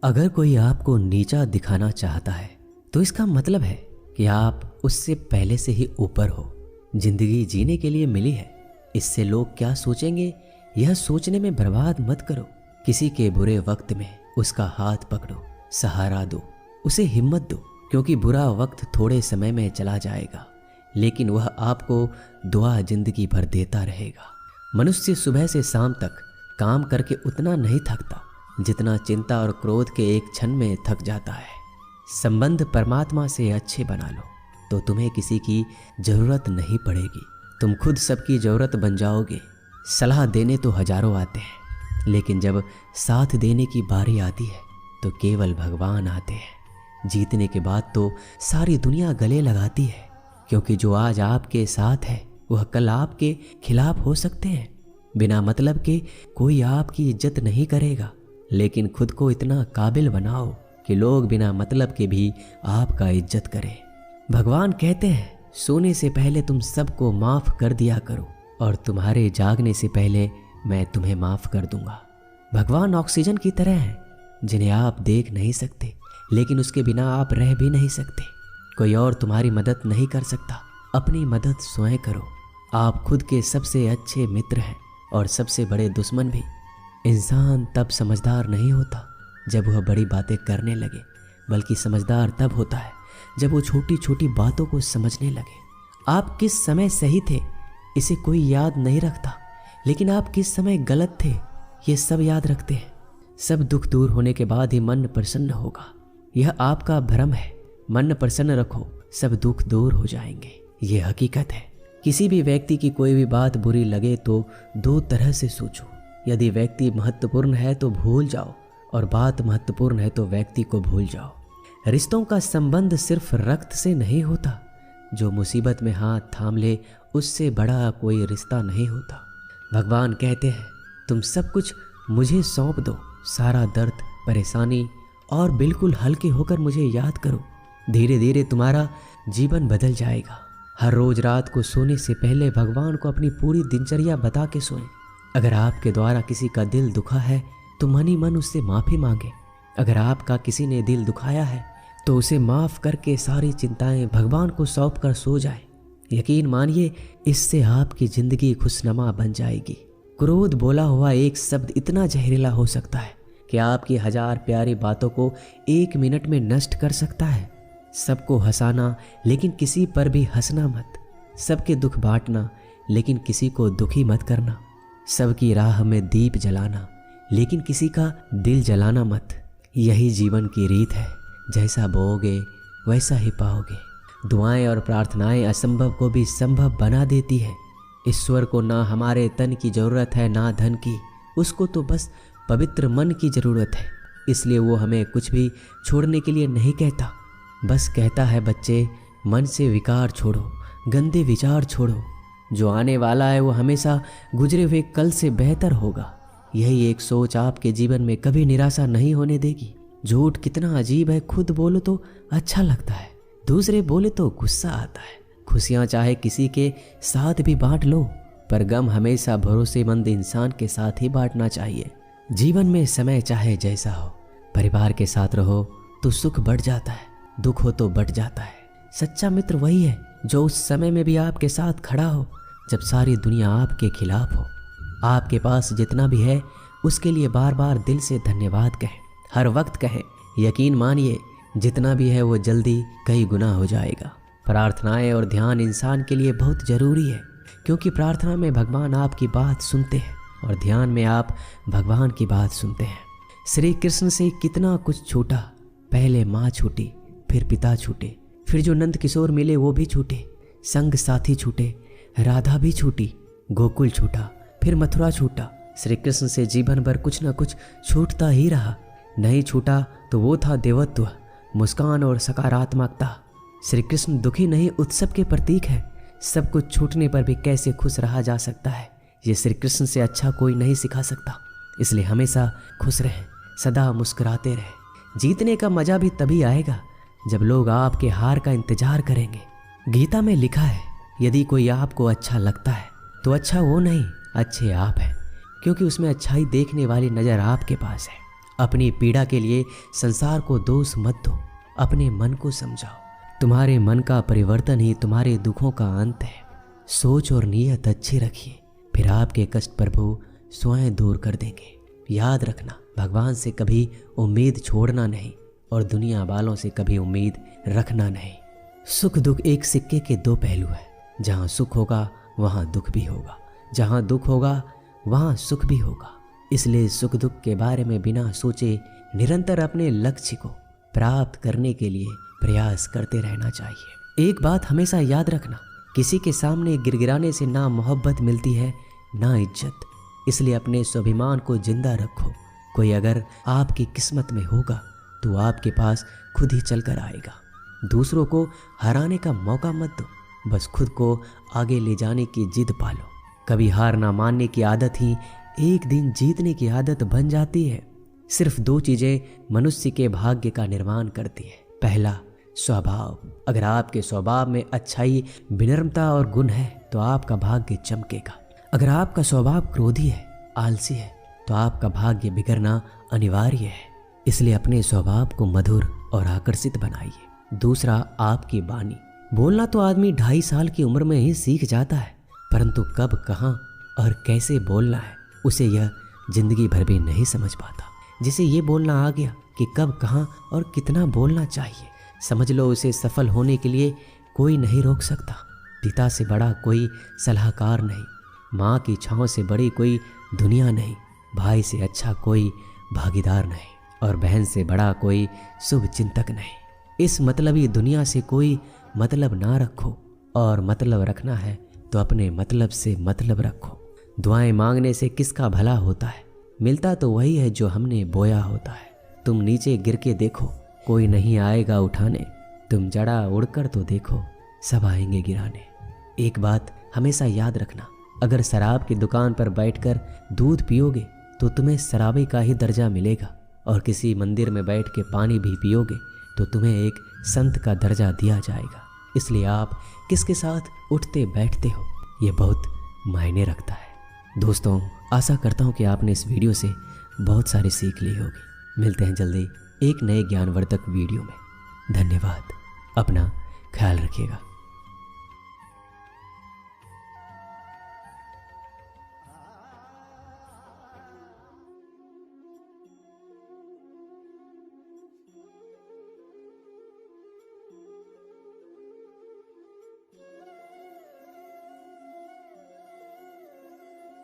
अगर कोई आपको नीचा दिखाना चाहता है तो इसका मतलब है कि आप उससे पहले से ही ऊपर हो। जिंदगी जीने के लिए मिली है, इससे लोग क्या सोचेंगे यह सोचने में बर्बाद मत करो। किसी के बुरे वक्त में उसका हाथ पकड़ो, सहारा दो, उसे हिम्मत दो, क्योंकि बुरा वक्त थोड़े समय में चला जाएगा लेकिन वह आपको दुआ जिंदगी भर देता रहेगा। मनुष्य सुबह से शाम तक काम करके उतना नहीं थकता जितना चिंता और क्रोध के एक क्षण में थक जाता है। संबंध परमात्मा से अच्छे बना लो तो तुम्हें किसी की जरूरत नहीं पड़ेगी, तुम खुद सबकी जरूरत बन जाओगे। सलाह देने तो हजारों आते हैं लेकिन जब साथ देने की बारी आती है तो केवल भगवान आते हैं। जीतने के बाद तो सारी दुनिया गले लगाती है, क्योंकि जो आज आपके साथ है वह कल आपके खिलाफ हो सकते हैं। बिना मतलब के कोई आपकी इज्जत नहीं करेगा, लेकिन खुद को इतना काबिल बनाओ कि लोग बिना मतलब के भी आपका इज्जत करें। भगवान कहते हैं सोने से पहले तुम सबको माफ कर दिया करो और तुम्हारे जागने से पहले मैं तुम्हें माफ कर दूंगा। भगवान ऑक्सीजन की तरह हैं जिन्हें आप देख नहीं सकते, लेकिन उसके बिना आप रह भी नहीं सकते। कोई और तुम्हारी मदद नहीं कर सकता, अपनी मदद स्वयं करो। आप खुद के सबसे अच्छे मित्र हैं और सबसे बड़े दुश्मन भी। इंसान तब समझदार नहीं होता जब वह बड़ी बातें करने लगे, बल्कि समझदार तब होता है जब वो छोटी छोटी बातों को समझने लगे। आप किस समय सही थे इसे कोई याद नहीं रखता, लेकिन आप किस समय गलत थे ये सब याद रखते हैं। सब दुख दूर होने के बाद ही मन प्रसन्न होगा, यह आपका भ्रम है। मन प्रसन्न रखो, सब दुख दूर हो जाएंगे, ये हकीकत है। किसी भी व्यक्ति की कोई भी बात बुरी लगे तो दो तरह से सोचो। यदि व्यक्ति महत्वपूर्ण है तो भूल जाओ, और बात महत्वपूर्ण है तो व्यक्ति को भूल जाओ। रिश्तों का संबंध सिर्फ रक्त से नहीं होता, जो मुसीबत में हाथ थाम ले उससे बड़ा कोई रिश्ता नहीं होता। भगवान कहते हैं तुम सब कुछ मुझे सौंप दो, सारा दर्द परेशानी, और बिल्कुल हल्के होकर मुझे याद करो। धीरे धीरे तुम्हारा जीवन बदल जाएगा। हर रोज रात को सोने से पहले भगवान को अपनी पूरी दिनचर्या बता के सोएं। अगर आपके द्वारा किसी का दिल दुखा है तो मन ही मन उससे माफ़ी मांगे। अगर आपका किसी ने दिल दुखाया है तो उसे माफ़ करके सारी चिंताएं भगवान को सौंप कर सो जाए। यकीन मानिए इससे आपकी ज़िंदगी खुशनुमा बन जाएगी। क्रोध बोला हुआ एक शब्द इतना जहरीला हो सकता है कि आपकी 1000 प्यारी बातों को 1 मिनट में नष्ट कर सकता है। सबको हंसाना लेकिन किसी पर भी हंसना मत। सबके दुख बांटना लेकिन किसी को दुखी मत करना। सबकी राह में दीप जलाना लेकिन किसी का दिल जलाना मत। यही जीवन की रीत है, जैसा बोओगे वैसा ही पाओगे। दुआएं और प्रार्थनाएं असंभव को भी संभव बना देती है। ईश्वर को ना हमारे तन की ज़रूरत है ना धन की, उसको तो बस पवित्र मन की ज़रूरत है। इसलिए वो हमें कुछ भी छोड़ने के लिए नहीं कहता, बस कहता है बच्चे मन से विकार छोड़ो, गंदे विचार छोड़ो। जो आने वाला है वो हमेशा गुजरे हुए कल से बेहतर होगा। यही एक सोच आपके जीवन में कभी निराशा नहीं होने देगी। झूठ कितना अजीब है, खुद बोलो तो अच्छा लगता है, दूसरे बोले तो गुस्सा आता है। खुशियाँ चाहे किसी के साथ भी बांट लो, पर गम हमेशा भरोसेमंद इंसान के साथ ही बांटना चाहिए। जीवन में समय चाहे जैसा हो, परिवार के साथ रहो तो सुख बढ़ जाता है, दुख हो तो बढ़ जाता है। सच्चा मित्र वही है जो उस समय में भी आपके साथ खड़ा हो जब सारी दुनिया आपके खिलाफ हो। आपके पास जितना भी है उसके लिए बार बार दिल से धन्यवाद कहें, हर वक्त कहें। यकीन मानिए जितना भी है वो जल्दी कई गुना हो जाएगा। प्रार्थनाएं और ध्यान इंसान के लिए बहुत ज़रूरी है, क्योंकि प्रार्थना में भगवान आपकी बात सुनते हैं और ध्यान में आप भगवान की बात सुनते हैं। श्री कृष्ण से कितना कुछ छूटा, पहले माँ छूटी, फिर पिता छूटे, फिर जो नंद किशोर मिले वो भी छूटे, संग साथी छूटे, राधा भी छूटी, गोकुल छूटा, फिर मथुरा छूटा। श्री कृष्ण से जीवन भर कुछ ना कुछ छूटता ही रहा। नहीं छूटा तो वो था देवत्व, मुस्कान और सकारात्मकता। श्री कृष्ण दुखी नहीं, उत्सव के प्रतीक है। सब कुछ छूटने पर भी कैसे खुश रहा जा सकता है, ये श्री कृष्ण से अच्छा कोई नहीं सिखा सकता। इसलिए हमेशा खुश रहें, सदा मुस्कुराते रहें। जीतने का मजा भी तभी आएगा जब लोग आपके हार का इंतजार करेंगे। गीता में लिखा है, यदि कोई आपको अच्छा लगता है तो अच्छा वो नहीं, अच्छे आप हैं, क्योंकि उसमें अच्छाई देखने वाली नज़र आपके पास है। अपनी पीड़ा के लिए संसार को दोष मत दो, अपने मन को समझाओ। तुम्हारे मन का परिवर्तन ही तुम्हारे दुखों का अंत है। सोच और नीयत अच्छी रखिए, फिर आपके कष्ट प्रभु स्वयं दूर कर देंगे। याद रखना, भगवान से कभी उम्मीद छोड़ना नहीं और दुनिया वालों से कभी उम्मीद रखना नहीं। सुख दुख एक सिक्के के दो पहलू है। जहाँ सुख होगा वहाँ दुख भी होगा, जहाँ दुख होगा वहाँ सुख भी होगा। इसलिए सुख दुख के बारे में बिना सोचे निरंतर अपने लक्ष्य को प्राप्त करने के लिए प्रयास करते रहना चाहिए। एक बात हमेशा याद रखना, किसी के सामने गिड़गिड़ाने से ना मोहब्बत मिलती है ना इज्जत। इसलिए अपने स्वाभिमान को जिंदा रखो। कोई अगर आपकी किस्मत में होगा तो आपके पास खुद ही चलकर आएगा। दूसरों को हराने का मौका मत दो, बस खुद को आगे ले जाने की जिद पालो। कभी हार ना मानने की आदत ही एक दिन जीतने की आदत बन जाती है। सिर्फ दो चीजें मनुष्य के भाग्य का निर्माण करती है। पहला, स्वभाव। अगर आपके स्वभाव में अच्छाई, विनम्रता और गुण है तो आपका भाग्य चमकेगा। अगर आपका स्वभाव क्रोधी है, आलसी है, तो आपका भाग्य बिगड़ना अनिवार्य है। इसलिए अपने स्वभाव को मधुर और आकर्षित बनाइए। दूसरा, आपकी वाणी। बोलना तो आदमी 2.5 साल की उम्र में ही सीख जाता है, परंतु कब, कहाँ और कैसे बोलना है उसे यह जिंदगी भर भी नहीं समझ पाता। जिसे ये बोलना आ गया कि कब, कहाँ और कितना बोलना चाहिए, समझ लो उसे सफल होने के लिए कोई नहीं रोक सकता। पिता से बड़ा कोई सलाहकार नहीं, माँ की छाँव से बड़ी कोई दुनिया नहीं, भाई से अच्छा कोई भागीदार नहीं और बहन से बड़ा कोई शुभ चिंतक नहीं। इस मतलबी दुनिया से कोई मतलब ना रखो, और मतलब रखना है तो अपने मतलब से मतलब रखो। दुआएं मांगने से किसका भला होता है? मिलता तो वही है जो हमने बोया होता है। तुम नीचे गिर के देखो, कोई नहीं आएगा उठाने। तुम जड़ा उड़कर तो देखो, सब आएंगे गिराने। एक बात हमेशा याद रखना, अगर शराब की दुकान पर बैठकर दूध पियोगे तो तुम्हें शराबी का ही दर्जा मिलेगा, और किसी मंदिर में बैठ के पानी भी पियोगे तो तुम्हें एक संत का दर्जा दिया जाएगा। इसलिए आप किसके साथ उठते बैठते हो ये बहुत मायने रखता है। दोस्तों, आशा करता हूँ कि आपने इस वीडियो से बहुत सारी सीख ली होगी। मिलते हैं जल्दी एक नए ज्ञानवर्धक वीडियो में। धन्यवाद। अपना ख्याल रखिएगा।